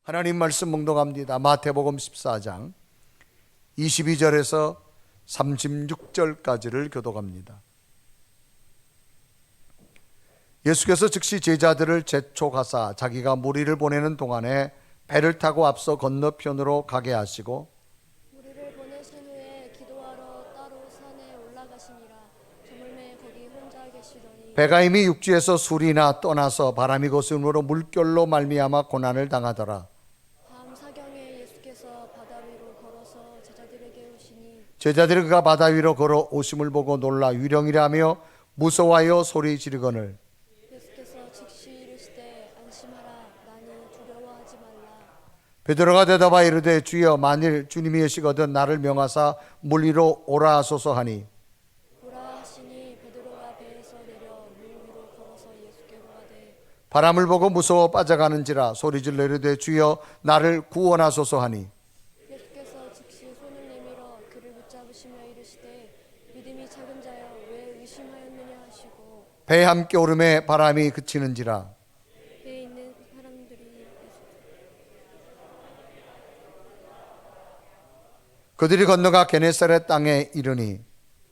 하나님 말씀 묵독합니다. 마태복음 14장 22절에서 36절까지를 교독합니다. 예수께서 즉시 제자들을 재촉하사 자기가 무리를 보내는 동안에 배를 타고 앞서 건너편으로 가게 하시고 무리를 보내신 후에 기도하러 따로 산에 올라가시니라. 저물매 거기 혼자 계시더니 배가 이미 육지에서 술이나 떠나서 바람이 거스름으로 물결로 말미암아 고난을 당하더라. 밤 사경에 예수께서 바다 위로 걸어서 제자들에게 오시니 제자들이 그가 바다 위로 걸어 오심을 보고 놀라 위령이라며 무서워하여 소리 지르거늘 예수께서 즉시 이르시되 안심하라. 나니 두려워하지 말라. 베드로가 대답하여 이르되 주여 만일 주님이시거든 나를 명하사 물 위로 오라 하소서 하니 오라 하시니 베드로가 배에서 내려 물 위로 걸어서 예수께로 가되 바람을 보고 무서워 빠져가는지라 소리질러 이르되 주여 나를 구원하소서 하니 예수께서 즉시 손을 내밀어 그를 붙잡으시며 이르시되 믿음이 작은 자여 왜 의심하였느냐 하시고 배에 함께 오름에 바람이 그치는지라 배에 있는 사람들이 그들이 건너가 게네사렛 땅에 이르니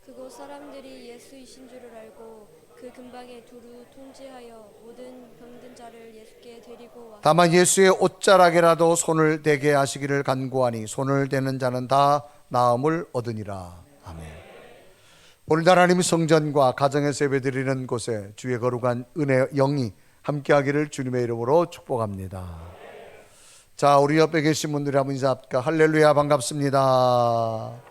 그곳 사람들이 예수이신 줄을 알고 그 근방에 두루 통제하여 모든 병든 자를 예수께 데리고 와 다만 예수의 옷자락에라도 손을 대게 하시기를 간구하니 손을 대는 자는 다 나음을 얻으니라. 아멘. 오늘 하나님의 성전과 가정에서 예배드리는 곳에 주의 거룩한 은혜 영이 함께하기를 주님의 이름으로 축복합니다. 자, 우리 옆에 계신 분들이 한번 인사합니까? 할렐루야, 반갑습니다.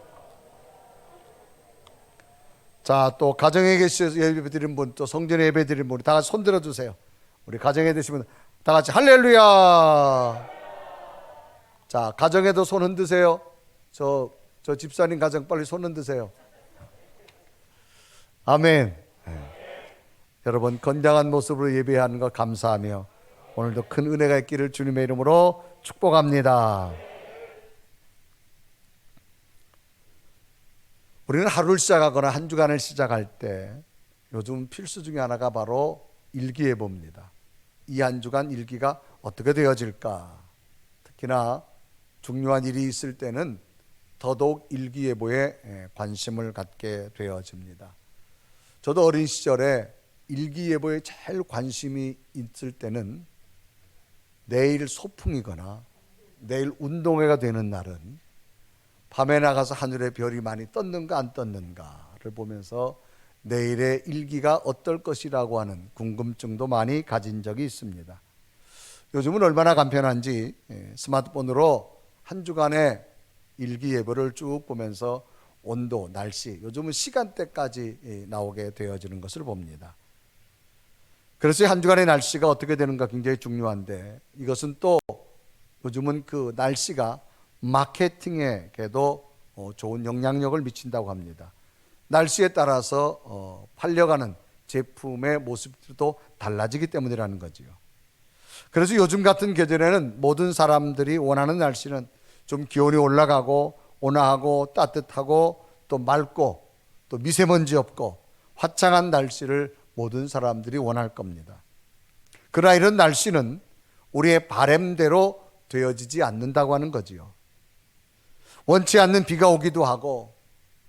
자, 또 가정에 계셔서 예배드린 분, 또 성전에 예배드린 분, 다 같이 손 들어주세요. 우리 가정에 계신 분, 다 같이 할렐루야. 자, 가정에도 손 흔드세요. 저 집사님 가정 빨리 손 흔드세요. 아멘. 여러분 건강한 모습으로 예배하는 것 감사하며 오늘도 큰 은혜가 있기를 주님의 이름으로 축복합니다. 우리는 하루를 시작하거나 한 주간을 시작할 때 요즘 필수 중에 하나가 바로 일기예보입니다. 이 한 주간 일기가 어떻게 되어질까? 특히나 중요한 일이 있을 때는 더더욱 일기예보에 관심을 갖게 되어집니다. 저도 어린 시절에 일기예보에 제일 관심이 있을 때는 내일 소풍이거나 내일 운동회가 되는 날은 밤에 나가서 하늘에 별이 많이 떴는가 안 떴는가를 보면서 내일의 일기가 어떨 것이라고 하는 궁금증도 많이 가진 적이 있습니다. 요즘은 얼마나 간편한지 스마트폰으로 한 주간의 일기예보를 쭉 보면서 온도, 날씨, 요즘은 시간대까지 나오게 되어지는 것을 봅니다. 그래서 한 주간의 날씨가 어떻게 되는가 굉장히 중요한데 이것은 또 요즘은 그 날씨가 마케팅에게도 좋은 영향력을 미친다고 합니다. 날씨에 따라서 팔려가는 제품의 모습도 달라지기 때문이라는 거지요. 그래서 요즘 같은 계절에는 모든 사람들이 원하는 날씨는 좀 기온이 올라가고 온화하고 따뜻하고 또 맑고 또 미세먼지 없고 화창한 날씨를 모든 사람들이 원할 겁니다. 그러나 이런 날씨는 우리의 바램대로 되어지지 않는다고 하는 거지요. 원치 않는 비가 오기도 하고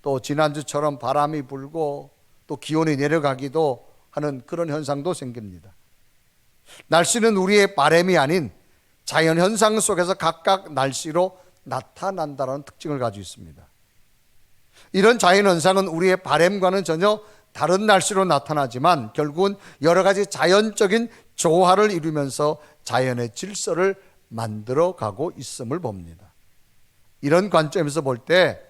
또 지난주처럼 바람이 불고 또 기온이 내려가기도 하는 그런 현상도 생깁니다. 날씨는 우리의 바램이 아닌 자연현상 속에서 각각 날씨로 나타난다는 특징을 가지고 있습니다. 이런 자연현상은 우리의 바램과는 전혀 다른 날씨로 나타나지만 결국은 여러 가지 자연적인 조화를 이루면서 자연의 질서를 만들어가고 있음을 봅니다. 이런 관점에서 볼 때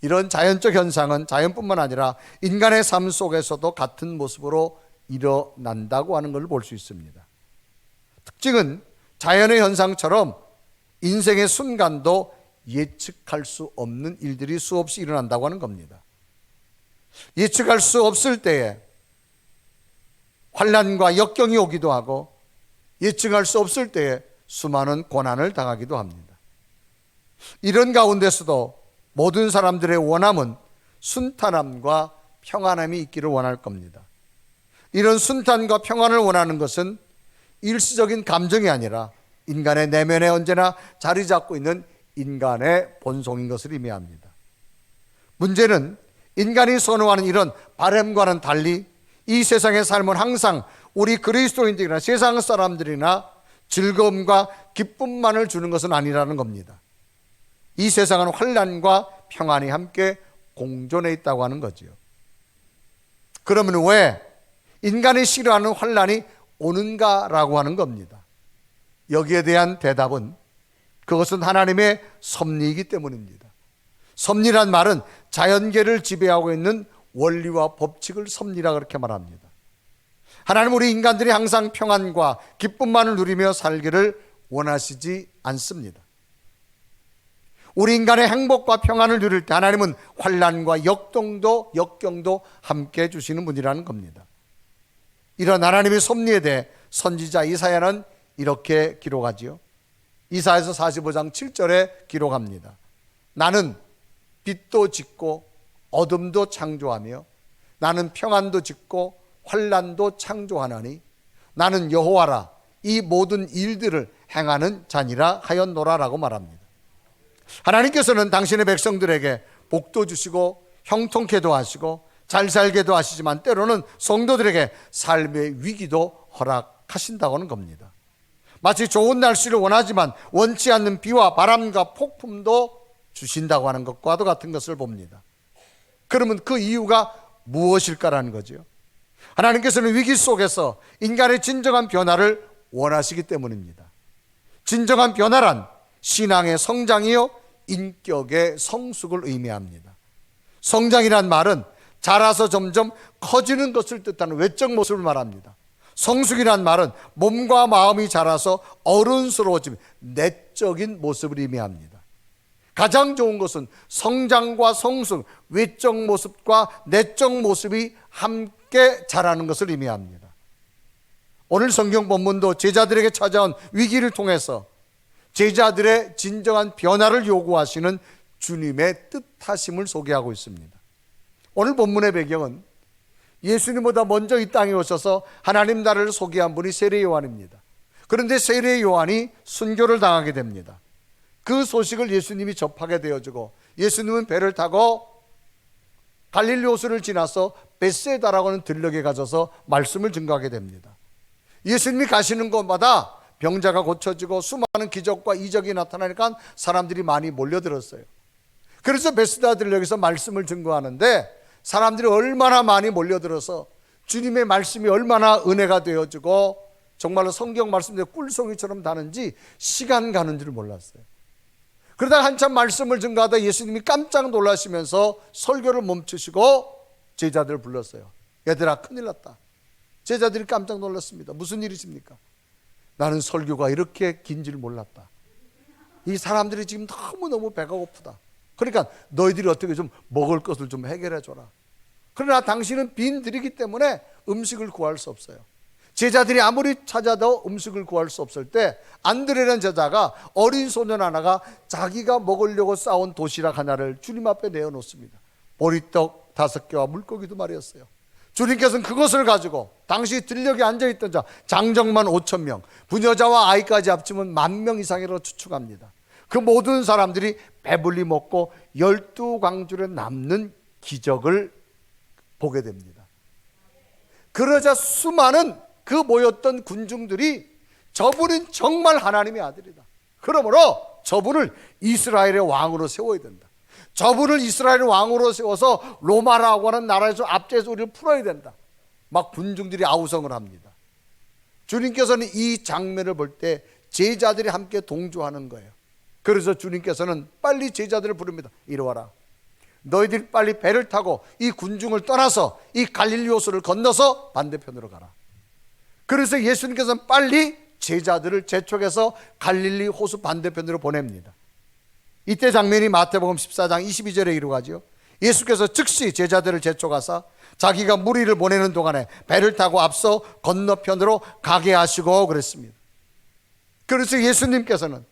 이런 자연적 현상은 자연뿐만 아니라 인간의 삶 속에서도 같은 모습으로 일어난다고 하는 걸 볼 수 있습니다. 특징은 자연의 현상처럼 인생의 순간도 예측할 수 없는 일들이 수없이 일어난다고 하는 겁니다. 예측할 수 없을 때에 환난과 역경이 오기도 하고 예측할 수 없을 때에 수많은 고난을 당하기도 합니다. 이런 가운데서도 모든 사람들의 원함은 순탄함과 평안함이 있기를 원할 겁니다. 이런 순탄과 평안을 원하는 것은 일시적인 감정이 아니라 인간의 내면에 언제나 자리 잡고 있는 인간의 본성인 것을 의미합니다. 문제는 인간이 선호하는 이런 바램과는 달리 이 세상의 삶은 항상 우리 그리스도인들이나 세상 사람들이나 즐거움과 기쁨만을 주는 것은 아니라는 겁니다. 이 세상은 환난과 평안이 함께 공존해 있다고 하는 거지요. 그러면 왜 인간이 싫어하는 환난이 오는가라고 하는 겁니다. 여기에 대한 대답은 그것은 하나님의 섭리이기 때문입니다. 섭리란 말은 자연계를 지배하고 있는 원리와 법칙을 섭리라 그렇게 말합니다. 하나님 우리 인간들이 항상 평안과 기쁨만을 누리며 살기를 원하시지 않습니다. 우리 인간의 행복과 평안을 누릴 때 하나님은 환난과 역경도 함께 해주시는 분이라는 겁니다. 이런 하나님의 섭리에 대해 선지자 이사야는 이렇게 기록하지요. 이사야서 45장 7절에 기록합니다. 나는 빛도 짓고 어둠도 창조하며 나는 평안도 짓고 환난도 창조하나니 나는 여호와라 이 모든 일들을 행하는 자니라 하였노라라고 말합니다. 하나님께서는 당신의 백성들에게 복도 주시고 형통케도 하시고 잘 살게도 하시지만 때로는 성도들에게 삶의 위기도 허락하신다고 하는 겁니다. 마치 좋은 날씨를 원하지만 원치 않는 비와 바람과 폭풍도 주신다고 하는 것과도 같은 것을 봅니다. 그러면 그 이유가 무엇일까라는 거죠. 하나님께서는 위기 속에서 인간의 진정한 변화를 원하시기 때문입니다. 진정한 변화란 신앙의 성장이요 인격의 성숙을 의미합니다. 성장이란 말은 자라서 점점 커지는 것을 뜻하는 외적 모습을 말합니다. 성숙이란 말은 몸과 마음이 자라서 어른스러워지는 내적인 모습을 의미합니다. 가장 좋은 것은 성장과 성숙, 외적 모습과 내적 모습이 함께 자라는 것을 의미합니다. 오늘 성경 본문도 제자들에게 찾아온 위기를 통해서 제자들의 진정한 변화를 요구하시는 주님의 뜻하심을 소개하고 있습니다. 오늘 본문의 배경은 예수님보다 먼저 이 땅에 오셔서 하나님 나라를 소개한 분이 세례 요한입니다. 그런데 세례 요한이 순교를 당하게 됩니다. 그 소식을 예수님이 접하게 되어지고 예수님은 배를 타고 갈릴리 호수를 지나서 벳세다라고 하는 들녘에 가셔서 말씀을 증거하게 됩니다. 예수님이 가시는 곳마다 병자가 고쳐지고 수많은 기적과 이적이 나타나니까 사람들이 많이 몰려들었어요. 그래서 벳세다 들녘에서 말씀을 증거하는데 사람들이 얼마나 많이 몰려들어서 주님의 말씀이 얼마나 은혜가 되어지고 정말로 성경 말씀대로 꿀송이처럼 다는지 시간 가는 줄 몰랐어요. 그러다 한참 말씀을 증거하다 예수님이 깜짝 놀라시면서 설교를 멈추시고 제자들을 불렀어요. 얘들아 큰일 났다. 제자들이 깜짝 놀랐습니다. 무슨 일이십니까? 나는 설교가 이렇게 긴 줄 몰랐다. 이 사람들이 지금 너무너무 배가 고프다. 그러니까 너희들이 어떻게 좀 먹을 것을 좀 해결해 줘라. 그러나 당신은 빈들이기 때문에 음식을 구할 수 없어요. 제자들이 아무리 찾아도 음식을 구할 수 없을 때 안드레라는 제자가 어린 소년 하나가 자기가 먹으려고 싸온 도시락 하나를 주님 앞에 내어놓습니다. 보리떡 5개와 물고기도 말이었어요. 주님께서는 그것을 가지고 당시 들녘에 앉아있던 자 장정만 5,000명, 부녀자와 아이까지 합치면 10,000명 이상이라고 추측합니다. 그 모든 사람들이 배불리 먹고 12광줄에 남는 기적을 보게 됩니다. 그러자 수많은 그 모였던 군중들이 저분은 정말 하나님의 아들이다. 그러므로 저분을 이스라엘의 왕으로 세워야 된다. 저분을 이스라엘의 왕으로 세워서 로마라고 하는 나라에서 압제해서 우리를 풀어야 된다. 막 군중들이 아우성을 합니다. 주님께서는 이 장면을 볼 때 제자들이 함께 동조하는 거예요. 그래서 주님께서는 빨리 제자들을 부릅니다. 이리 와라. 너희들이 빨리 배를 타고 이 군중을 떠나서 이 갈릴리 호수를 건너서 반대편으로 가라. 그래서 예수님께서는 빨리 제자들을 재촉해서 갈릴리 호수 반대편으로 보냅니다. 이때 장면이 마태복음 14장 22절에 기록하죠. 예수께서 즉시 제자들을 재촉하사 자기가 무리를 보내는 동안에 배를 타고 앞서 건너편으로 가게 하시고 그랬습니다. 그래서 예수님께서는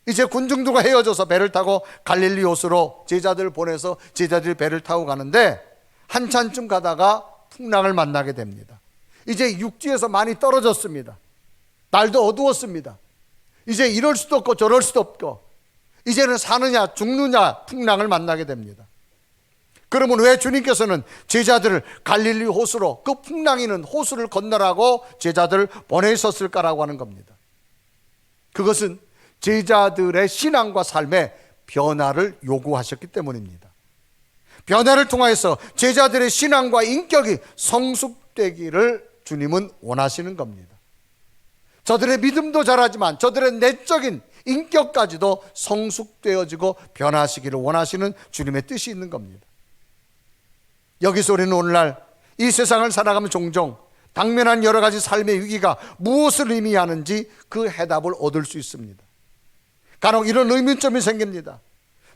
이제 군중들과 헤어져서 배를 타고 갈릴리 호수로 제자들을 보내서 제자들이 배를 타고 가는데 한참쯤 가다가 풍랑을 만나게 됩니다. 이제 육지에서 많이 떨어졌습니다. 날도 어두웠습니다. 이제 이럴 수도 없고 저럴 수도 없고 이제는 사느냐 죽느냐 풍랑을 만나게 됩니다. 그러면 왜 주님께서는 제자들을 갈릴리 호수로, 그 풍랑이 있는 호수를 건너라고 제자들을 보내셨을까라고 하는 겁니다. 그것은 제자들의 신앙과 삶의 변화를 요구하셨기 때문입니다. 변화를 통하여서 제자들의 신앙과 인격이 성숙되기를 주님은 원하시는 겁니다. 저들의 믿음도 잘하지만 저들의 내적인 인격까지도 성숙되어지고 변화하시기를 원하시는 주님의 뜻이 있는 겁니다. 여기서 우리는 오늘날 이 세상을 살아가면 종종 당면한 여러 가지 삶의 위기가 무엇을 의미하는지 그 해답을 얻을 수 있습니다. 간혹 이런 의문점이 생깁니다.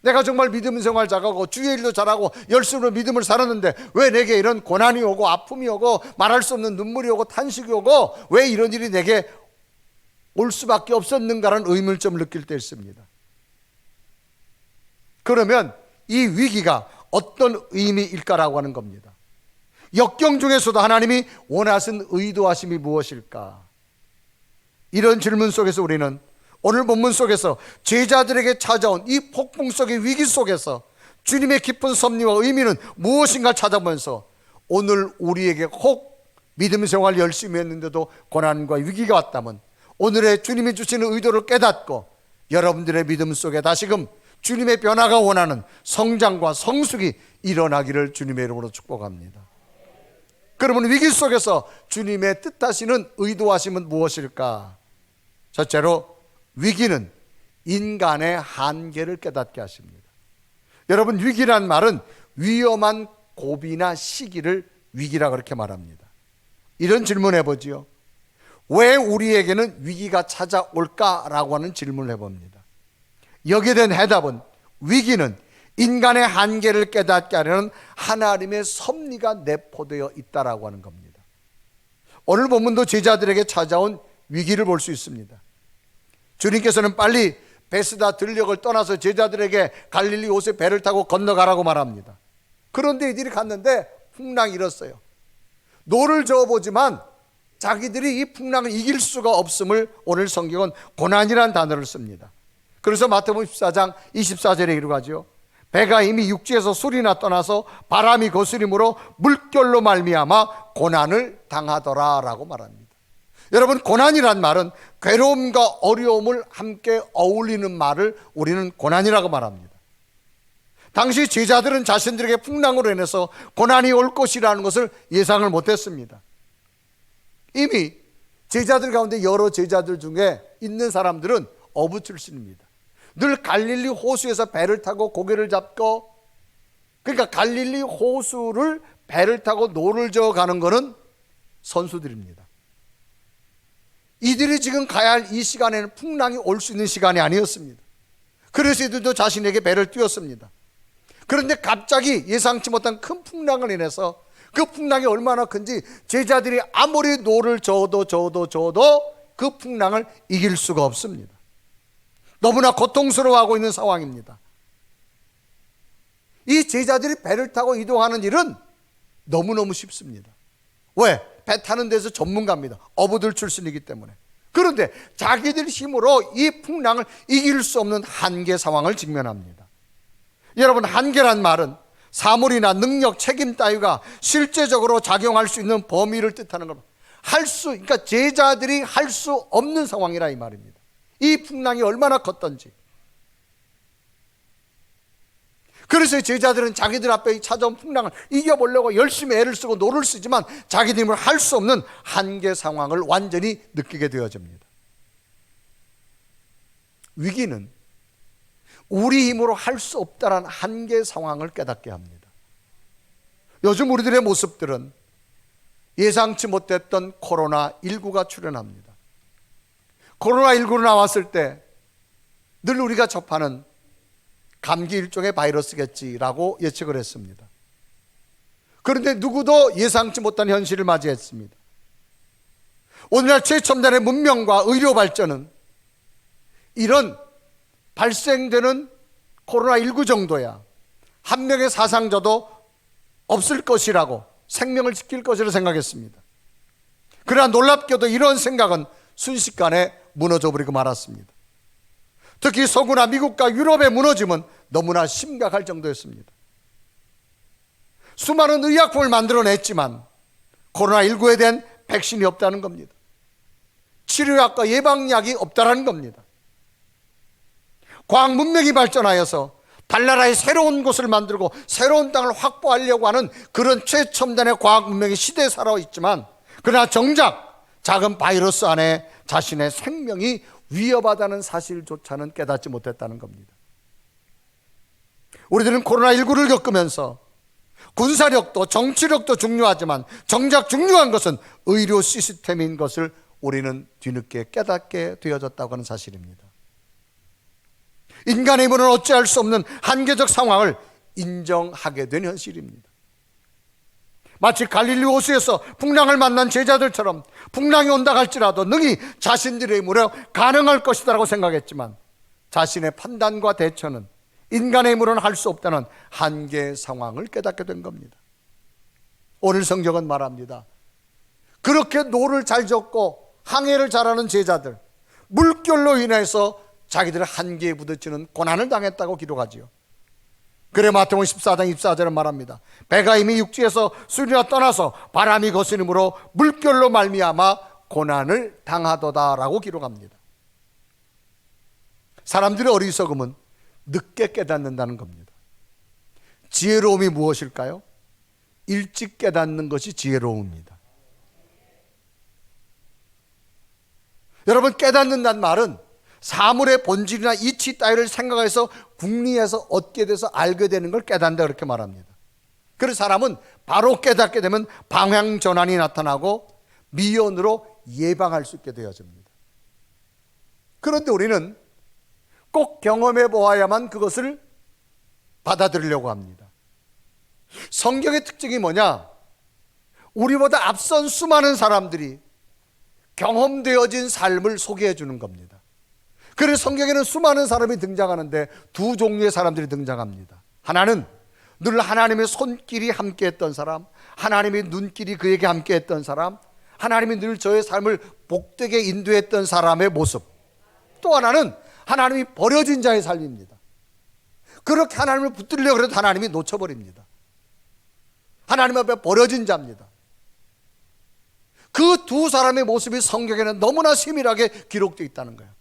내가 정말 믿음 생활 잘하고 주의 일도 잘하고 열심으로 믿음을 살았는데 왜 내게 이런 고난이 오고 아픔이 오고 말할 수 없는 눈물이 오고 탄식이 오고 왜 이런 일이 내게 올 수밖에 없었는가라는 의문점을 느낄 때 있습니다. 그러면 이 위기가 어떤 의미일까라고 하는 겁니다. 역경 중에서도 하나님이 원하신 의도하심이 무엇일까? 이런 질문 속에서 우리는 오늘 본문 속에서 제자들에게 찾아온 이 폭풍 속의 위기 속에서 주님의 깊은 섭리와 의미는 무엇인가 찾아보면서 오늘 우리에게 혹 믿음 생활 열심히 했는데도 고난과 위기가 왔다면 오늘의 주님이 주시는 의도를 깨닫고 여러분들의 믿음 속에 다시금 주님의 변화가 원하는 성장과 성숙이 일어나기를 주님의 이름으로 축복합니다. 그러면 위기 속에서 주님의 뜻하시는 의도하심은 무엇일까? 첫째로 위기는 인간의 한계를 깨닫게 하십니다. 여러분, 위기란 말은 위험한 고비나 시기를 위기라 그렇게 말합니다. 이런 질문 해보지요. 왜 우리에게는 위기가 찾아올까라고 하는 질문을 해봅니다. 여기에 대한 해답은 위기는 인간의 한계를 깨닫게 하려는 하나님의 섭리가 내포되어 있다라고 하는 겁니다. 오늘 본문도 제자들에게 찾아온 위기를 볼 수 있습니다. 주님께서는 빨리 베스다 들녘을 떠나서 제자들에게 갈릴리 호수에 배를 타고 건너가라고 말합니다. 그런데 이들이 갔는데 풍랑이 일었어요. 노를 저어보지만 자기들이 이 풍랑을 이길 수가 없음을 오늘 성경은 고난이라는 단어를 씁니다. 그래서 마태복음 14장 24절에 이르가지요. 배가 이미 육지에서 술이나 떠나서 바람이 거스림으로 물결로 말미암아 고난을 당하더라라고 말합니다. 여러분, 고난이란 말은 괴로움과 어려움을 함께 어울리는 말을 우리는 고난이라고 말합니다. 당시 제자들은 자신들에게 풍랑으로 인해서 고난이 올 것이라는 것을 예상을 못했습니다. 이미 제자들 가운데 여러 제자들 중에 있는 사람들은 어부 출신입니다. 늘 갈릴리 호수에서 배를 타고 고기를 잡고, 그러니까 갈릴리 호수를 배를 타고 노를 저어 가는 것은 선수들입니다. 이들이 지금 가야 할 이 시간에는 풍랑이 올 수 있는 시간이 아니었습니다. 그래서 이들도 자신에게 배를 띄웠습니다. 그런데 갑자기 예상치 못한 큰 풍랑을 인해서 그 풍랑이 얼마나 큰지 제자들이 아무리 노를 저어도 그 풍랑을 이길 수가 없습니다. 너무나 고통스러워하고 있는 상황입니다. 이 제자들이 배를 타고 이동하는 일은 너무너무 쉽습니다. 왜? 배 타는 데서 전문가입니다. 어부들 출신이기 때문에. 그런데 자기들 힘으로 이 풍랑을 이길 수 없는 한계 상황을 직면합니다. 여러분, 한계란 말은 사물이나 능력, 책임 따위가 실제적으로 작용할 수 있는 범위를 뜻하는 겁니다. 그러니까 제자들이 할 수 없는 상황이라 이 말입니다. 이 풍랑이 얼마나 컸던지. 그래서 제자들은 자기들 앞에 찾아온 풍랑을 이겨보려고 열심히 애를 쓰고 노를 쓰지만 자기들 힘으로 할 수 없는 한계 상황을 완전히 느끼게 되어집니다. 위기는 우리 힘으로 할 수 없다는 한계 상황을 깨닫게 합니다. 요즘 우리들의 모습들은 예상치 못했던 코로나19가 출현합니다. 코로나19로 나왔을 때 늘 우리가 접하는 감기 일종의 바이러스겠지라고 예측을 했습니다. 그런데 누구도 예상치 못한 현실을 맞이했습니다. 오늘날 최첨단의 문명과 의료 발전은 이런 발생되는 코로나19 정도야 한 명의 사상자도 없을 것이라고, 생명을 지킬 것이라고 생각했습니다. 그러나 놀랍게도 이런 생각은 순식간에 무너져 버리고 말았습니다. 특히 서구나 미국과 유럽의 무너짐은 너무나 심각할 정도였습니다. 수많은 의약품을 만들어냈지만 코로나19에 대한 백신이 없다는 겁니다. 치료약과 예방약이 없다는 겁니다. 과학 문명이 발전하여서 달나라의 새로운 곳을 만들고 새로운 땅을 확보하려고 하는 그런 최첨단의 과학 문명의 시대에 살아있지만, 그러나 정작 작은 바이러스 안에 자신의 생명이 위협하다는 사실조차는 깨닫지 못했다는 겁니다. 우리들은 코로나19를 겪으면서 군사력도 정치력도 중요하지만 정작 중요한 것은 의료 시스템인 것을 우리는 뒤늦게 깨닫게 되어졌다고 하는 사실입니다. 인간의 힘으로는 어찌할 수 없는 한계적 상황을 인정하게 된 현실입니다. 마치 갈릴리 호수에서 풍랑을 만난 제자들처럼 풍랑이 온다 할지라도 능히 자신들의 힘으로 가능할 것이라고 생각했지만, 자신의 판단과 대처는 인간의 힘으로는 할 수 없다는 한계 상황을 깨닫게 된 겁니다. 오늘 성경은 말합니다. 그렇게 노를 잘 젓고 항해를 잘하는 제자들, 물결로 인해서 자기들의 한계에 부딪히는 고난을 당했다고 기록하지요. 그래 마태복음 14장 24절은 말합니다. 배가 이미 육지에서 수리나 떠나서 바람이 거스름으로 물결로 말미암아 고난을 당하도다라고 기록합니다. 사람들의 어리석음은 늦게 깨닫는다는 겁니다. 지혜로움이 무엇일까요? 일찍 깨닫는 것이 지혜로움입니다. 여러분, 깨닫는다는 말은 사물의 본질이나 이치 따위를 생각해서 궁리해서 얻게 돼서 알게 되는 걸 깨닫는다, 그렇게 말합니다. 그래서 사람은 바로 깨닫게 되면 방향 전환이 나타나고 미연으로 예방할 수 있게 되어집니다. 그런데 우리는 꼭 경험해 보아야만 그것을 받아들이려고 합니다. 성경의 특징이 뭐냐? 우리보다 앞선 수많은 사람들이 경험되어진 삶을 소개해 주는 겁니다. 그래서 성경에는 수많은 사람이 등장하는데 두 종류의 사람들이 등장합니다. 하나는 늘 하나님의 손길이 함께했던 사람, 하나님의 눈길이 그에게 함께했던 사람, 하나님이 늘 저의 삶을 복되게 인도했던 사람의 모습. 또 하나는 하나님이 버려진 자의 삶입니다. 그렇게 하나님을 붙들려고 해도 하나님이 놓쳐버립니다. 하나님 앞에 버려진 자입니다. 그 두 사람의 모습이 성경에는 너무나 세밀하게 기록되어 있다는 거예요.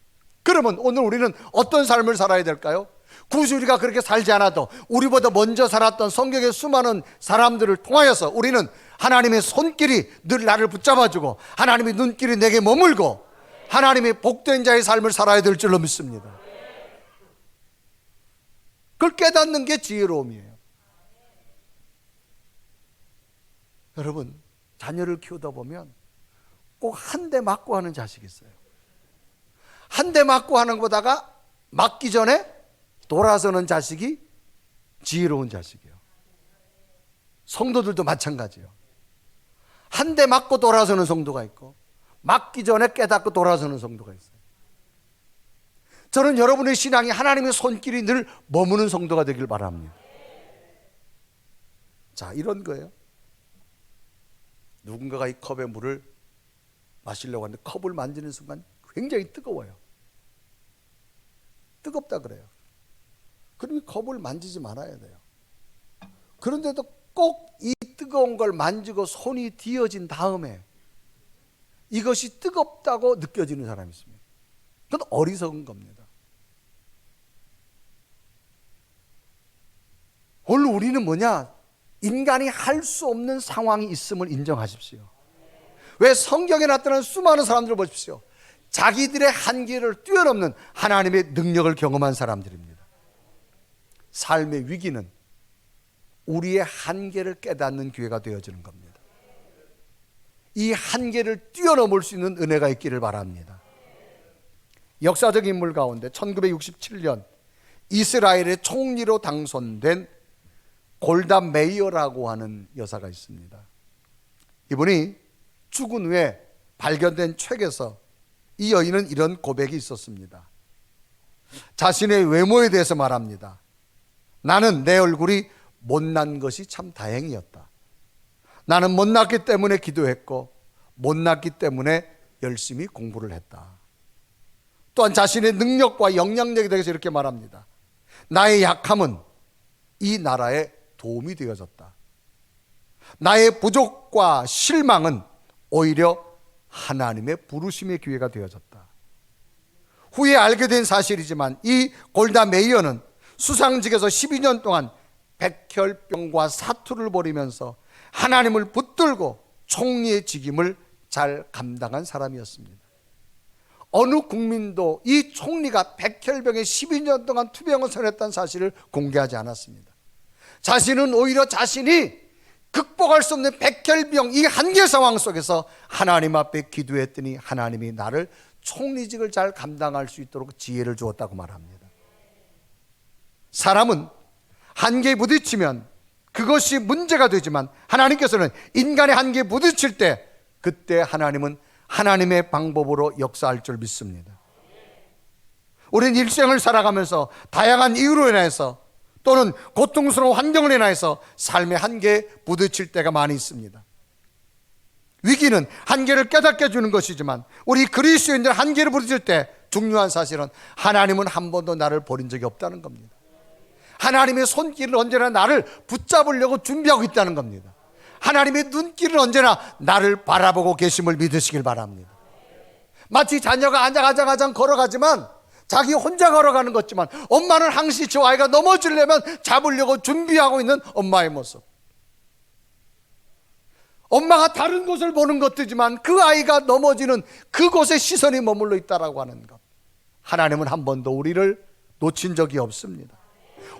그러면 오늘 우리는 어떤 삶을 살아야 될까요? 굳이 우리가 그렇게 살지 않아도 우리보다 먼저 살았던 성경의 수많은 사람들을 통하여서 우리는 하나님의 손길이 늘 나를 붙잡아주고 하나님의 눈길이 내게 머물고 하나님의 복된 자의 삶을 살아야 될 줄로 믿습니다. 그걸 깨닫는 게 지혜로움이에요. 여러분, 자녀를 키우다 보면 꼭 한 대 맞고 하는 자식이 있어요. 한 대 맞고 하는 것보다가 맞기 전에 돌아서는 자식이 지혜로운 자식이에요. 성도들도 마찬가지예요. 한 대 맞고 돌아서는 성도가 있고 맞기 전에 깨닫고 돌아서는 성도가 있어요. 저는 여러분의 신앙이 하나님의 손길이 늘 머무는 성도가 되길 바랍니다. 자, 이런 거예요. 누군가가 이 컵에 물을 마시려고 하는데 컵을 만지는 순간 굉장히 뜨거워요. 뜨겁다 그래요. 그러면 컵을 만지지 말아야 돼요. 그런데도 꼭 이 뜨거운 걸 만지고 손이 뒤어진 다음에 이것이 뜨겁다고 느껴지는 사람이 있습니다. 그건 어리석은 겁니다. 오늘 우리는 뭐냐? 인간이 할 수 없는 상황이 있음을 인정하십시오. 왜? 성경에 나타난 수많은 사람들을 보십시오. 자기들의 한계를 뛰어넘는 하나님의 능력을 경험한 사람들입니다. 삶의 위기는 우리의 한계를 깨닫는 기회가 되어지는 겁니다. 이 한계를 뛰어넘을 수 있는 은혜가 있기를 바랍니다. 역사적 인물 가운데 1967년 이스라엘의 총리로 당선된 골다 메이어라고 하는 여사가 있습니다. 이분이 죽은 후에 발견된 책에서 이 여인은 이런 고백이 있었습니다. 자신의 외모에 대해서 말합니다. 나는 내 얼굴이 못난 것이 참 다행이었다. 나는 못났기 때문에 기도했고 못났기 때문에 열심히 공부를 했다. 또한 자신의 능력과 영향력에 대해서 이렇게 말합니다. 나의 약함은 이 나라에 도움이 되어졌다. 나의 부족과 실망은 오히려 하나님의 부르심의 기회가 되어졌다. 후에 알게 된 사실이지만 이 골다 메이어는 수상직에서 12년 동안 백혈병과 사투를 벌이면서 하나님을 붙들고 총리의 직임을 잘 감당한 사람이었습니다. 어느 국민도 이 총리가 백혈병에 12년 동안 투병을 선했다는 사실을 공개하지 않았습니다. 자신은 오히려 자신이 극복할 수 없는 백혈병 이 한계 상황 속에서 하나님 앞에 기도했더니 하나님이 나를 총리직을 잘 감당할 수 있도록 지혜를 주었다고 말합니다. 사람은 한계에 부딪히면 그것이 문제가 되지만 하나님께서는 인간의 한계에 부딪힐 때 그때 하나님은 하나님의 방법으로 역사할 줄 믿습니다. 우리는 일생을 살아가면서 다양한 이유로 인해서 또는 고통스러운 환경을 인해서 삶의 한계에 부딪힐 때가 많이 있습니다. 위기는 한계를 깨닫게 해주는 것이지만 우리 그리스도인들 한계를 부딪힐 때 중요한 사실은 하나님은 한 번도 나를 버린 적이 없다는 겁니다. 하나님의 손길을 언제나 나를 붙잡으려고 준비하고 있다는 겁니다. 하나님의 눈길을 언제나 나를 바라보고 계심을 믿으시길 바랍니다. 마치 자녀가 아장아장 걸어가지만 자기 혼자 걸어가는 것 같지만 엄마는 항시 저 아이가 넘어지려면 잡으려고 준비하고 있는 엄마의 모습. 엄마가 다른 곳을 보는 것이지만 그 아이가 넘어지는 그곳에 시선이 머물러 있다라고 하는 것. 하나님은 한 번도 우리를 놓친 적이 없습니다.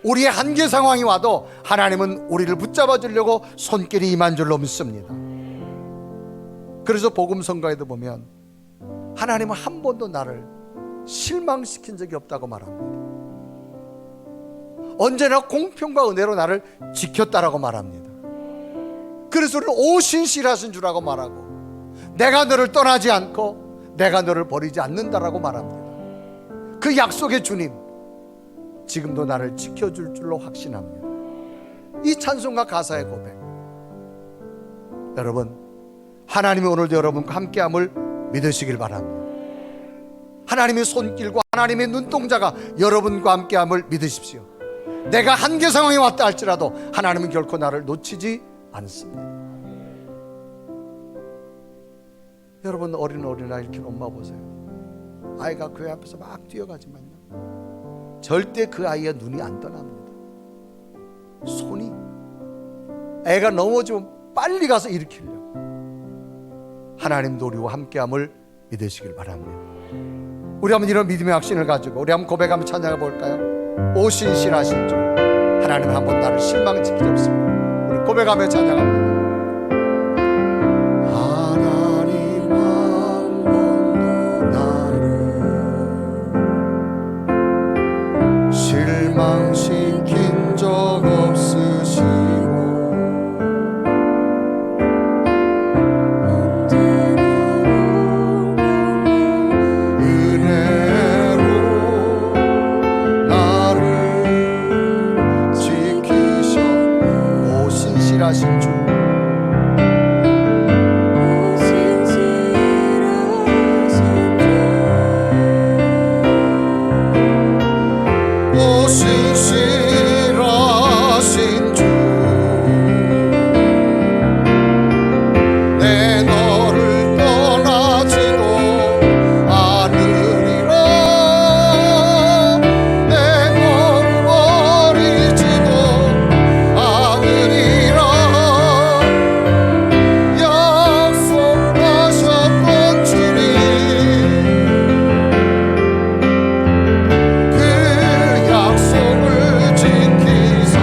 우리의 한계 상황이 와도 하나님은 우리를 붙잡아 주려고 손길이 임한 줄로 믿습니다. 그래서 복음 선가에도 보면 하나님은 한 번도 나를 실망시킨 적이 없다고 말합니다. 언제나 공평과 은혜로 나를 지켰다라고 말합니다. 그래서 우리는 오신실하신 주라고 말하고 내가 너를 떠나지 않고 내가 너를 버리지 않는다라고 말합니다. 그 약속의 주님 지금도 나를 지켜줄 줄로 확신합니다. 이 찬송가 가사의 고백, 여러분 하나님이 오늘도 여러분과 함께함을 믿으시길 바랍니다. 하나님의 손길과 하나님의 눈동자가 여러분과 함께함을 믿으십시오. 내가 한계 상황에 왔다 할지라도 하나님은 결코 나를 놓치지 않습니다. 여러분 어린아이 키우는 엄마 보세요. 아이가 교회 앞에서 막 뛰어가지만요 절대 그 아이의 눈이 안 떠납니다. 손이 애가 넘어지면 빨리 가서 일으키려고. 하나님도 우리와 함께함을 믿으시길 바랍니다. 우리 한번 이런 믿음의 확신을 가지고 우리 한번 고백하며 찬양해 볼까요? 오신실하신 주 하나님은 한번 나를 실망시키지 없습니다. 우리 고백하며 찬양합니다. 하나님 한 번도 나를 실망시킨 적 없으시고 신실하신 주 신실하신 주 내 너를 떠나지도 않으리라 내 너를 버리지도 않으리라 약속하셨던 주님 그 약속을 지키사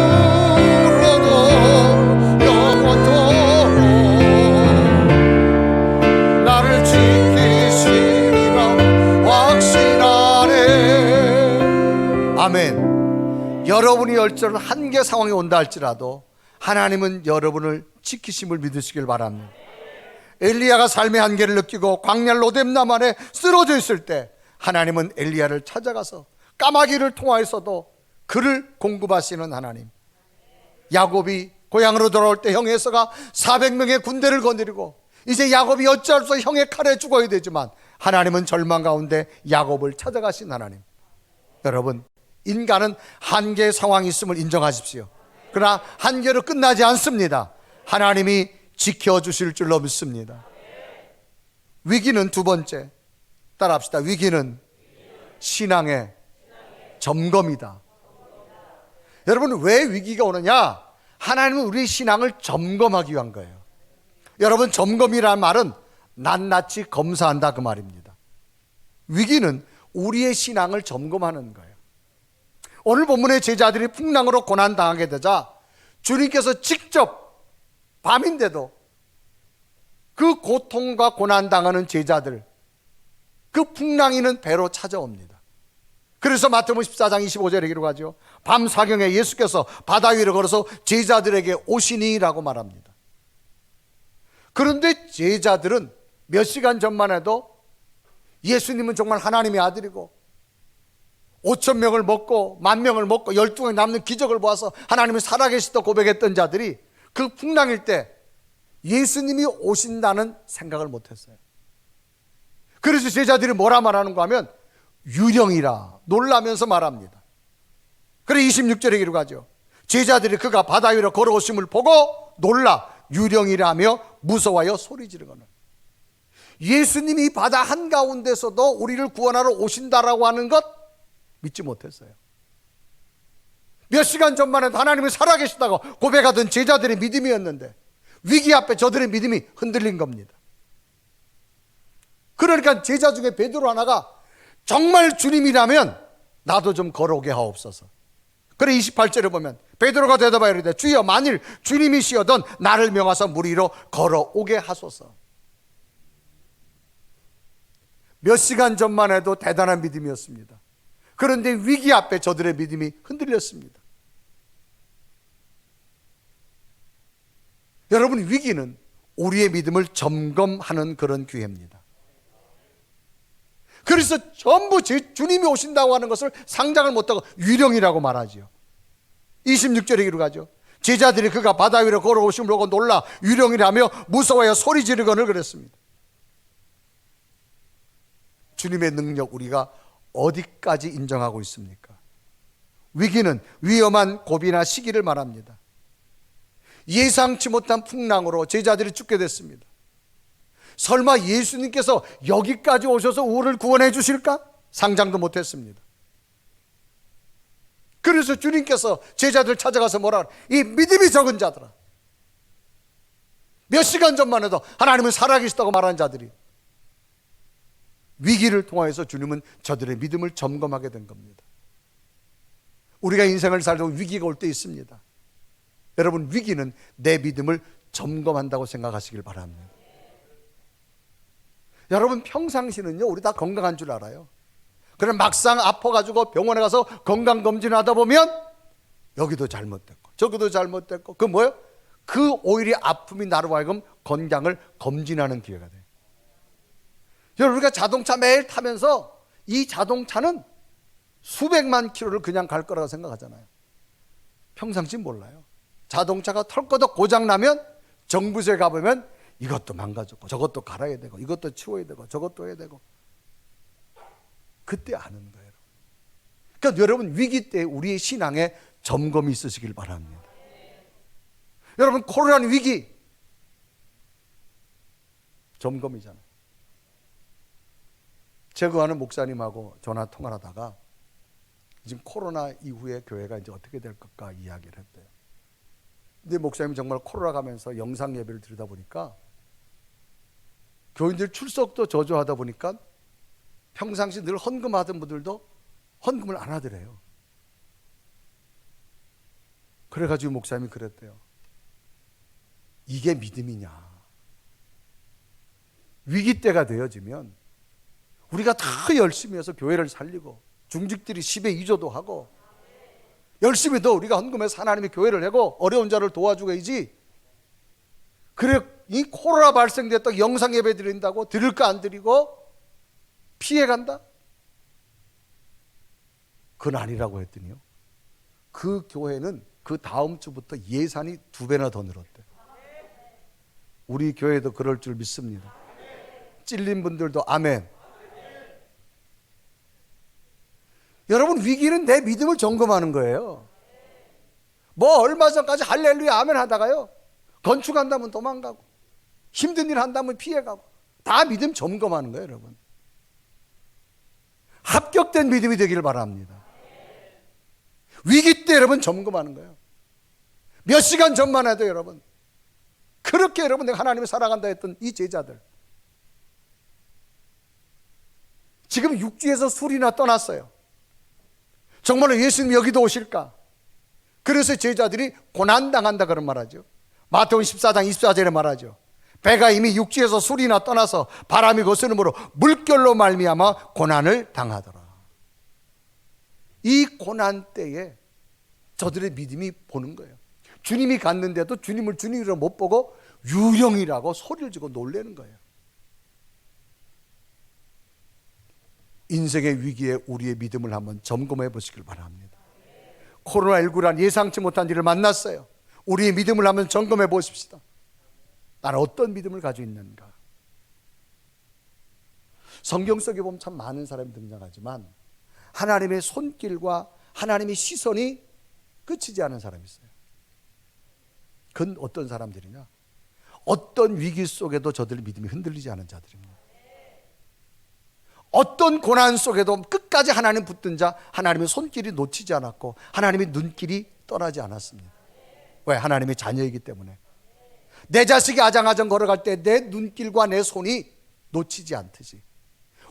이후로도 영원토록 나를 지키시리라 확신하네. 아멘. 여러분이 열처럼 한계 상황이 온다 할지라도 하나님은 여러분을 지키심을 믿으시길 바랍니다. 엘리야가 삶의 한계를 느끼고 광야 로뎀남 안에 쓰러져 있을 때 하나님은 엘리야를 찾아가서 까마귀를 통하여서도 그를 공급하시는 하나님. 야곱이 고향으로 돌아올 때 형 에서가 400명의 군대를 거느리고 이제 야곱이 어찌할 수 없이 형의 칼에 죽어야 되지만 하나님은 절망 가운데 야곱을 찾아가신 하나님. 여러분, 인간은 한계의 상황이 있음을 인정하십시오. 그러나 한계로 끝나지 않습니다. 하나님이 지켜주실 줄로 믿습니다. 위기는 두 번째, 따라합시다. 위기는 신앙의 점검이다. 여러분, 왜 위기가 오느냐? 하나님은 우리의 신앙을 점검하기 위한 거예요. 여러분, 점검이라는 말은 낱낱이 검사한다 그 말입니다. 위기는 우리의 신앙을 점검하는 거예요. 오늘 본문의 제자들이 풍랑으로 고난당하게 되자 주님께서 직접 밤인데도 그 고통과 고난당하는 제자들, 그 풍랑이는 배로 찾아옵니다. 그래서 마태복음 14장 25절에 기록하죠. 밤 사경에 예수께서 바다 위를 걸어서 제자들에게 오시니라고 말합니다. 그런데 제자들은 몇 시간 전만 해도 예수님은 정말 하나님의 아들이고 5천 명을 먹고 10,000명을 먹고 12명이 남는 기적을 보아서 하나님이 살아계시다 고백했던 자들이 그 풍랑일 때 예수님이 오신다는 생각을 못했어요. 그래서 제자들이 뭐라 말하는가 하면 유령이라 놀라면서 말합니다. 그래 26절에 기록하죠. 제자들이 그가 바다 위로 걸어오심을 보고 놀라 유령이라며 무서워하여 소리 지르거늘. 예수님이 바다 한가운데서도 우리를 구원하러 오신다라고 하는 것 믿지 못했어요. 몇 시간 전만 해도 하나님이 살아계시다고 고백하던 제자들의 믿음이었는데 위기 앞에 저들의 믿음이 흔들린 겁니다. 그러니까 제자 중에 베드로 하나가 정말 주님이라면 나도 좀 걸어오게 하옵소서. 그래 28절에 보면 베드로가 대답하여 이르되 주여 만일 주님이시여던 나를 명하사 물 위로 걸어오게 하소서. 몇 시간 전만 해도 대단한 믿음이었습니다. 그런데 위기 앞에 저들의 믿음이 흔들렸습니다. 여러분, 위기는 우리의 믿음을 점검하는 그런 기회입니다. 그래서 전부 주님이 오신다고 하는 것을 상장을 못하고 유령이라고 말하죠. 26절에 기록하죠. 제자들이 그가 바다 위로 걸어오심을 보고 놀라 유령이라며 무서워하여 소리 지르거늘 그랬습니다. 주님의 능력 우리가 어디까지 인정하고 있습니까? 위기는 위험한 고비나 시기를 말합니다. 예상치 못한 풍랑으로 제자들이 죽게 됐습니다. 설마 예수님께서 여기까지 오셔서 우리를 구원해 주실까? 상상도 못했습니다. 그래서 주님께서 제자들 찾아가서 뭐라 그래요? 이 믿음이 적은 자들아, 몇 시간 전만 해도 하나님은 살아계시다고 말하는 자들이, 위기를 통하여서 주님은 저들의 믿음을 점검하게 된 겁니다. 우리가 인생을 살다 보면 위기가 올 때 있습니다. 여러분, 위기는 내 믿음을 점검한다고 생각하시길 바랍니다. 여러분, 평상시는요 우리 다 건강한 줄 알아요. 그럼 막상 아파가지고 병원에 가서 건강검진을 하다 보면 여기도 잘못됐고 저기도 잘못됐고, 그 뭐예요? 그 오히려 아픔이 나로 하여금 건강을 검진하는 기회가 돼요. 여러분, 우리가 자동차 매일 타면서 이 자동차는 수백만 킬로를 그냥 갈 거라고 생각하잖아요. 평상시 몰라요. 자동차가 털거덕 고장나면 정부소에 가보면 이것도 망가졌고 저것도 갈아야 되고 이것도 치워야 되고 저것도 해야 되고, 그때 아는 거예요. 그러니까 여러분, 위기 때 우리의 신앙에 점검이 있으시길 바랍니다. 여러분, 코로나 위기 점검이잖아요. 제가 아는 목사님하고 전화 통화를 하다가 지금 코로나 이후에 교회가 이제 어떻게 될 것까 이야기를 했대요. 근데 목사님이 정말 코로나 가면서 영상 예배를 드리다 보니까 교인들 출석도 저조하다 보니까 평상시 늘 헌금하던 분들도 헌금을 안 하더래요. 그래가지고 목사님이 그랬대요. 이게 믿음이냐? 위기 때가 되어지면 우리가 다 열심히 해서 교회를 살리고 중직들이 10에 2조도 하고 열심히 더 우리가 헌금해서 하나님의 교회를 하고 어려운 자를 도와주고 해야지. 그래, 이 코로나 발생됐다고 영상 예배 드린다고 드릴까 안 드리고 피해간다? 그건 아니라고 했더니요, 그 교회는 그 다음 주부터 예산이 2배나 더 늘었대. 우리 교회도 그럴 줄 믿습니다. 찔린 분들도 아멘. 여러분, 위기는 내 믿음을 점검하는 거예요. 뭐 얼마 전까지 할렐루야 아멘 하다가요, 건축한다면 도망가고 힘든 일 한다면 피해가고, 다 믿음 점검하는 거예요. 여러분, 합격된 믿음이 되기를 바랍니다. 위기 때 여러분 점검하는 거예요. 몇 시간 전만 해도 여러분, 그렇게 여러분 내가 하나님을 사랑한다 했던 이 제자들, 지금 육지에서 술이나 떠났어요. 정말로 예수님 여기도 오실까? 그래서 제자들이 고난당한다 그런 말하죠. 마태복음 14장 24절에 말하죠. 배가 이미 육지에서 술이나 떠나서 바람이 거스름으로 물결로 말미암아 고난을 당하더라. 이 고난 때에 저들의 믿음이 보는 거예요. 주님이 갔는데도 주님을 주님으로 못 보고 유령이라고 소리를 지고 놀라는 거예요. 인생의 위기에 우리의 믿음을 한번 점검해 보시길 바랍니다. 코로나19란 예상치 못한 일을 만났어요. 우리의 믿음을 한번 점검해 보십시다. 나는 어떤 믿음을 가지고 있는가? 성경 속에 보면 참 많은 사람이 등장하지만 하나님의 손길과 하나님의 시선이 그치지 않은 사람이 있어요. 그건 어떤 사람들이냐? 어떤 위기 속에도 저들의 믿음이 흔들리지 않은 자들입니다. 어떤 고난 속에도 끝까지 하나님 붙든 자, 하나님의 손길이 놓치지 않았고 하나님의 눈길이 떠나지 않았습니다. 왜? 하나님의 자녀이기 때문에. 내 자식이 아장아장 걸어갈 때 내 눈길과 내 손이 놓치지 않듯이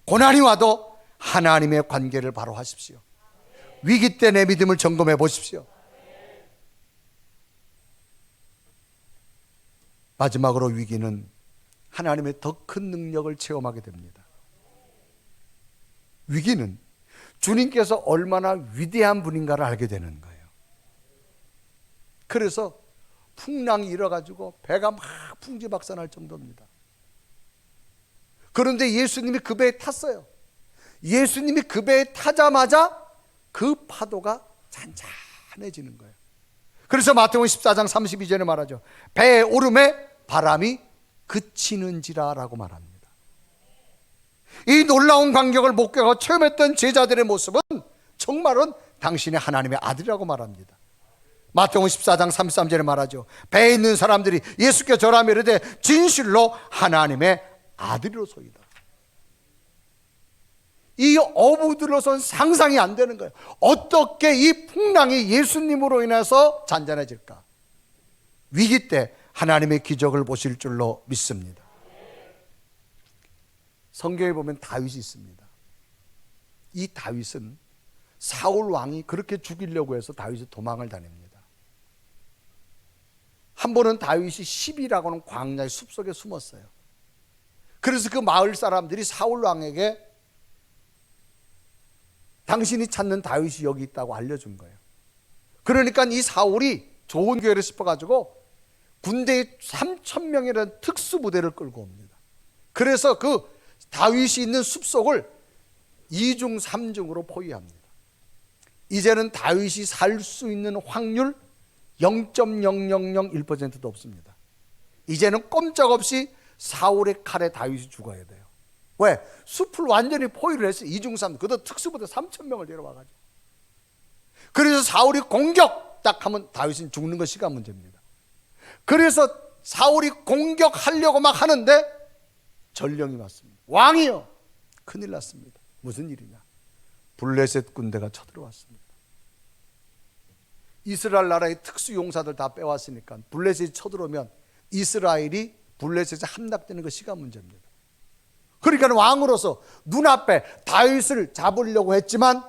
고난이 와도 하나님의 관계를 바로 하십시오. 위기 때 내 믿음을 점검해 보십시오. 마지막으로 위기는 하나님의 더 큰 능력을 체험하게 됩니다. 위기는 주님께서 얼마나 위대한 분인가를 알게 되는 거예요. 그래서 풍랑이 일어가지고 배가 막 풍지박산할 정도입니다. 그런데 예수님이 그 배에 탔어요. 예수님이 그 배에 타자마자 그 파도가 잔잔해지는 거예요. 그래서 마태복음 14장 32절에 말하죠. 배의 오름에 바람이 그치는지라 라고 말합니다. 이 놀라운 광경을 목격하고 체험했던 제자들의 모습은 정말은 당신의 하나님의 아들이라고 말합니다. 마태복음 14장 33절에 말하죠. 배에 있는 사람들이 예수께 절하며 이르되 진실로 하나님의 아들이로소이다. 이 어부들로선 상상이 안 되는 거예요. 어떻게 이 풍랑이 예수님으로 인해서 잔잔해질까? 위기 때 하나님의 기적을 보실 줄로 믿습니다. 성경에 보면 다윗이 있습니다. 이 다윗은 사울 왕이 그렇게 죽이려고 해서 다윗이 도망을 다닙니다. 한 번은 다윗이 시비라고 하는 광야의 숲속에 숨었어요. 그래서 그 마을 사람들이 사울 왕에게 당신이 찾는 다윗이 여기 있다고 알려준 거예요. 그러니까 이 사울이 좋은 기회를 싶어가지고 군대에 3,000명이라는 특수부대를 끌고 옵니다. 그래서 그 다윗이 있는 숲속을 2중 3중으로 포위합니다. 이제는 다윗이 살 수 있는 확률 0.0001%도 없습니다. 이제는 꼼짝없이 사울의 칼에 다윗이 죽어야 돼요. 왜? 숲을 완전히 포위를 했어요. 2중 3, 그도 특수부대 3,000명을 데려와가지고. 그래서 사울이 공격 딱 하면 다윗은 죽는 것이가 문제입니다. 그래서 사울이 공격하려고 막 하는데 전령이 왔습니다. 왕이요, 큰일 났습니다. 무슨 일이냐? 블레셋 군대가 쳐들어왔습니다. 이스라엘 나라의 특수용사들 다 빼왔으니까 블레셋이 쳐들어오면 이스라엘이 블레셋에 함락되는 것이가 문제입니다. 그러니까 왕으로서 눈앞에 다윗을 잡으려고 했지만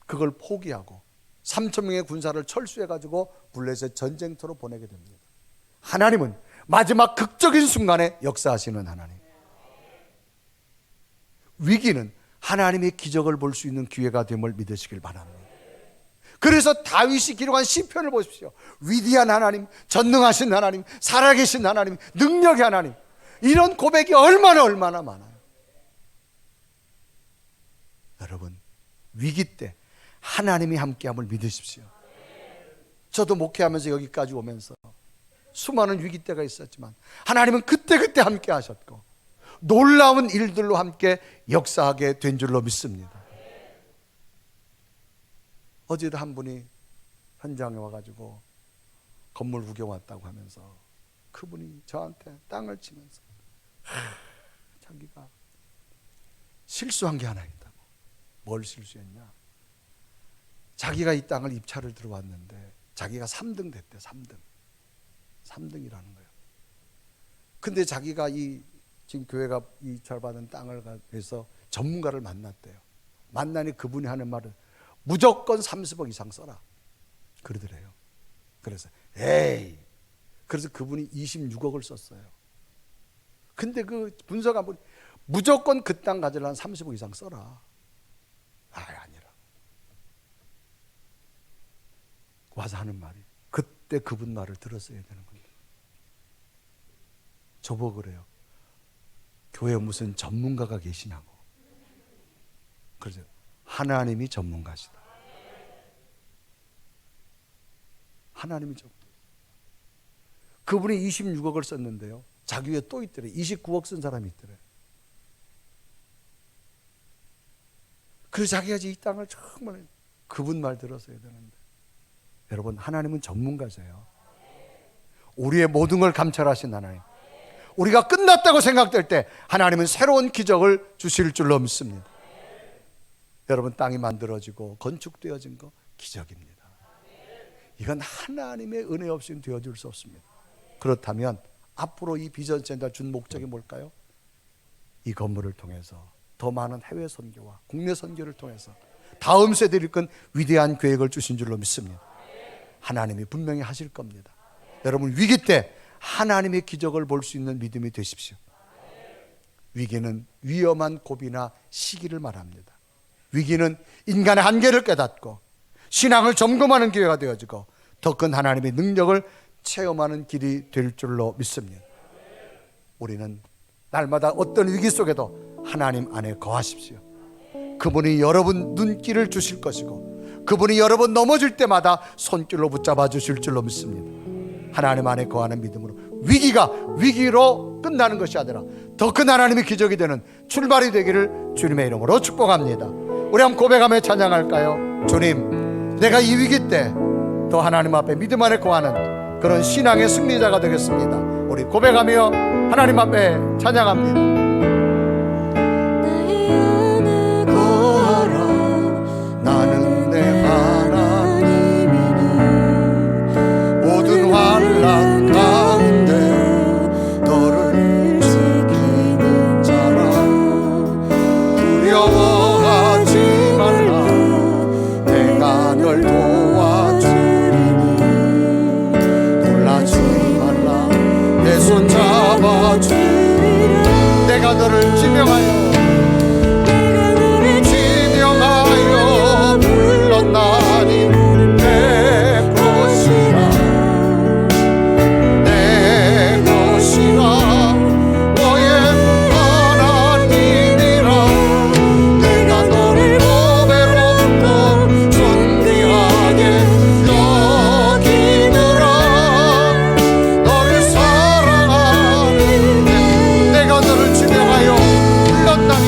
그걸 포기하고 3,000명의 군사를 철수해가지고 블레셋 전쟁터로 보내게 됩니다. 하나님은 마지막 극적인 순간에 역사하시는 하나님. 위기는 하나님의 기적을 볼 수 있는 기회가 됨을 믿으시길 바랍니다. 그래서 다윗이 기록한 시편을 보십시오. 위대한 하나님, 전능하신 하나님, 살아계신 하나님, 능력의 하나님, 이런 고백이 얼마나 많아요. 여러분, 위기 때 하나님이 함께함을 믿으십시오. 저도 목회하면서 여기까지 오면서 수많은 위기 때가 있었지만 하나님은 그때그때 함께 하셨고 놀라운 일들로 함께 역사하게 된 줄로 믿습니다. 어제도 한 분이 현장에 와가지고 건물 구경 왔다고 하면서 그분이 저한테 땅을 치면서 자기가 실수한 게 하나 있다고. 뭘 실수했냐? 자기가 이 땅을 입찰을 들어왔는데 자기가 3등 됐대. 3등이라는 거예요. 근데 자기가 지금 교회가 입찰 받은 땅을 가서 전문가를 만났대요. 만나니 그분이 하는 말은 무조건 30억 이상 써라 그러더래요. 그래서 에이, 그래서 그분이 26억을 썼어요. 근데 그 분석 한 분이 무조건 그 땅 가지려면 30억 이상 써라. 아니라 와서 하는 말이 그때 그분 말을 들었어야 되는 겁니다. 저보고 그래요. 교회에 무슨 전문가가 계시냐고. 그래서 하나님이 전문가시다. 하나님이 전문가. 그분이 26억을 썼는데요, 자기 위에 또 있더래. 29억 쓴 사람이 있더래. 그래서 자기가 이 땅을 정말 그분 말 들었어야 되는데. 여러분, 하나님은 전문가세요. 우리의 모든 걸 감찰하신 하나님. 우리가 끝났다고 생각될 때 하나님은 새로운 기적을 주실 줄로 믿습니다. 여러분, 땅이 만들어지고 건축되어진 거 기적입니다. 이건 하나님의 은혜 없이는 되어줄 수 없습니다. 그렇다면 앞으로 이 비전 센터 준 목적이 뭘까요? 이 건물을 통해서 더 많은 해외 선교와 국내 선교를 통해서 다음 세대를 이끈 위대한 계획을 주신 줄로 믿습니다. 하나님이 분명히 하실 겁니다. 여러분, 위기 때 하나님의 기적을 볼 수 있는 믿음이 되십시오. 위기는 위험한 고비나 시기를 말합니다. 위기는 인간의 한계를 깨닫고 신앙을 점검하는 기회가 되어지고 더 큰 하나님의 능력을 체험하는 길이 될 줄로 믿습니다. 우리는 날마다 어떤 위기 속에도 하나님 안에 거하십시오. 그분이 여러분 눈길을 주실 것이고 그분이 여러분 넘어질 때마다 손길로 붙잡아 주실 줄로 믿습니다. 하나님 안에 거하는 믿음으로 위기가 위기로 끝나는 것이 아니라 더 큰 하나님의 기적이 되는 출발이 되기를 주님의 이름으로 축복합니다. 우리 한번 고백하며 찬양할까요? 주님, 내가 이 위기 때 더 하나님 앞에 믿음 안에 거하는 그런 신앙의 승리자가 되겠습니다. 우리 고백하며 하나님 앞에 찬양합니다. 나의 안에 거하라. 나는 내 하나님이니 모든 환난 가운데 너를 지키는 자라. 두려워하지 말라. 내가 널 도와주리니 놀라지 말라. 내 손 잡아주리라. 내가 너를 지명하여 불렀나니 내 것이라. 내 것이라. 너의 하나님이라. 내가 너를 보배롭고 존귀하게 여기노라. 너를 사랑하는데 내가 너를 지명하여 불렀나니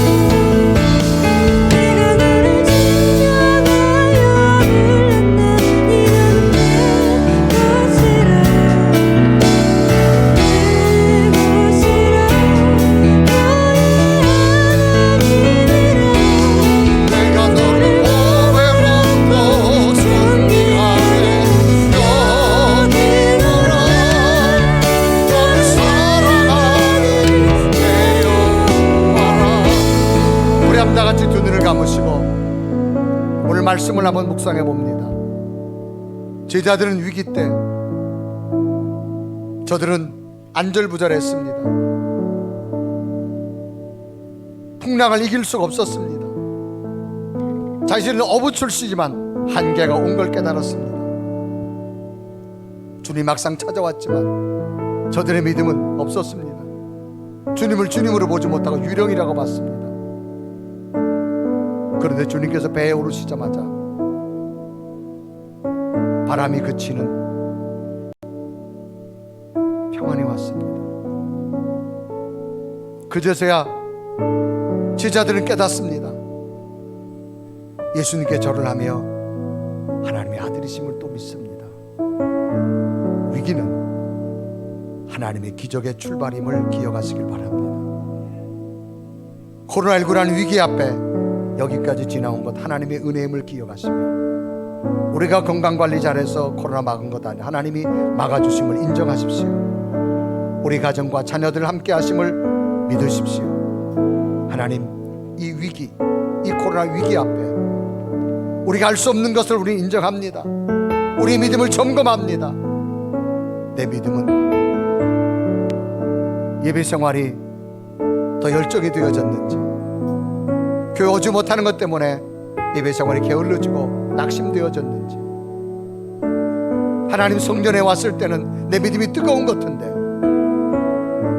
다 같이 두 눈을 감으시고 오늘 말씀을 한번 묵상해 봅니다. 제자들은 위기 때 저들은 안절부절했습니다. 풍랑을 이길 수가 없었습니다. 자신은 어부출시지만 한계가 온 걸 깨달았습니다. 주님 막상 찾아왔지만 저들의 믿음은 없었습니다. 주님을 주님으로 보지 못하고 유령이라고 봤습니다. 그런데 주님께서 배에 오르시자마자 바람이 그치는 왔습니다. 그제서야 제자들은 깨닫습니다. 예수님께 절을 하며 하나님의 아들이심을 또 믿습니다. 위기는 하나님의 기적의 출발임을 기억하시길 바랍니다. 코로나19라는 위기 앞에 여기까지 지나온 것 하나님의 은혜임을 기억하시며 우리가 건강관리 잘해서 코로나 막은 것 아니라 하나님이 막아주심을 인정하십시오. 우리 가정과 자녀들 함께 하심을 믿으십시오. 하나님, 이 위기, 이 코로나 위기 앞에 우리가 할 수 없는 것을 우리는 인정합니다. 우리 믿음을 점검합니다. 내 믿음은 예배 생활이 더 열정이 되어졌는지, 교회 오지 못하는 것 때문에 예배 생활이 게을러지고 낙심되어졌는지, 하나님 성전에 왔을 때는 내 믿음이 뜨거운 것 같은데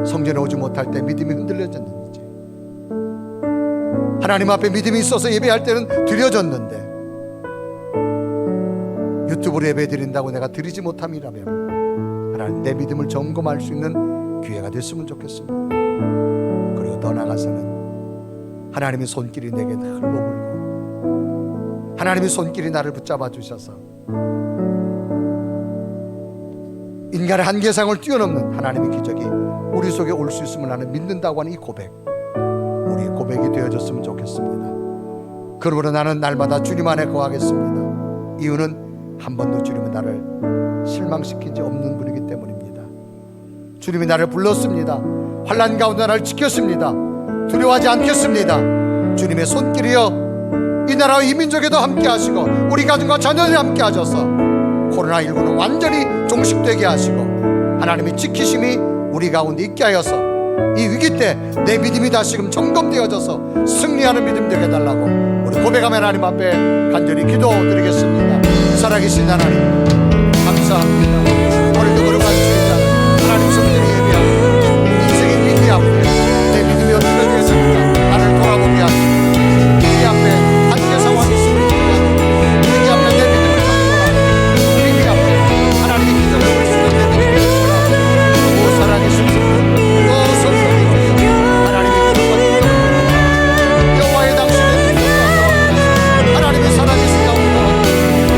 성전에 오지 못할 때 믿음이 흔들려졌는지, 하나님 앞에 믿음이 있어서 예배할 때는 드려졌는데 유튜브로 예배 드린다고 내가 드리지 못함이라면 하나님, 내 믿음을 점검할 수 있는 기회가 됐으면 좋겠습니다. 그리고 더 나아가서는 하나님의 손길이 내게 늘 머물고 하나님의 손길이 나를 붙잡아 주셔서 인간의 한계상을 뛰어넘는 하나님의 기적이 우리 속에 올 수 있음을 나는 믿는다고 하는 이 고백, 우리의 고백이 되어졌으면 좋겠습니다. 그러므로 나는 날마다 주님 안에 거하겠습니다. 이유는 한 번도 주님은 나를 실망시킨 지 없는 분이기 때문입니다. 주님이 나를 불렀습니다. 환난 가운데 나를 지켰습니다. 두려워하지 않겠습니다. 주님의 손길이여 이 나라와 이 민족에도 함께 하시고 우리 가정과 자녀들이 함께 하셔서 코로나19는 완전히 종식되게 하시고 하나님의 지키심이 우리 가운데 있게 하여서 이 위기 때 내 믿음이 다시금 점검되어져서 승리하는 믿음 되게 해달라고 우리 고백하며 하나님 앞에 간절히 기도드리겠습니다. 살아계신 하나님, 감사합니다. 오늘도 걸어갈 수 있는 하나님 성전에 예배하고 인생의 위기 앞에 내 믿음이 어떻게 되었습니까? 나를 돌아보게 하시고 위기 앞에 한계 상황이 있습니다. 위기 앞에 내 믿음을 점검하고 위기 앞에 하나님의 기적을 볼 수 있는 내 믿음을 점검하고 오 살아계신 성전, 오 성전이 주여 하나님의 기적과 여호와의 당신의 믿음과 하나님의 살아계신 가운데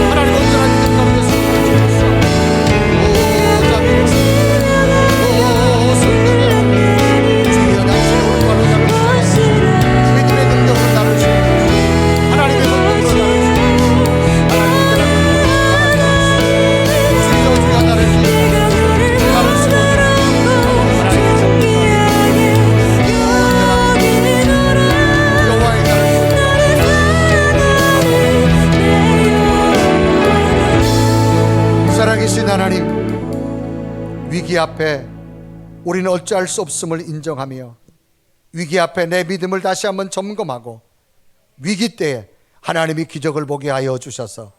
하나님 온전한 믿음 가운데 서주셨어. 오 자비로우시고 오 성령의 주여 당신의 오른발로 나를 붙잡아주시고 믿음의 능력으로 나를 주시고 하나님의 능력으로 나를 주시고 하나님의 능력으로 주여 나를 지키고 나를 세워주시고 하나님의 성령 여호와의 나를 살아계신 하나님, 위기 앞에 우리는 어찌할 수 없음을 인정하며 위기 앞에 내 믿음을 다시 한번 점검하고 위기 때에 하나님이 기적을 보게 하여 주셔서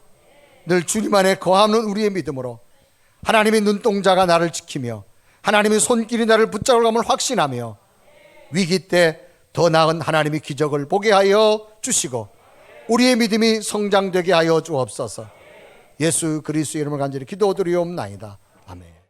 늘 주님 안에 거하는 우리의 믿음으로 하나님의 눈동자가 나를 지키며 하나님의 손길이 나를 붙잡아감을 확신하며 위기 때 더 나은 하나님의 기적을 보게 하여 주시고 우리의 믿음이 성장되게 하여 주옵소서. 예수 그리스도의 이름을 간절히 기도드리옵나이다.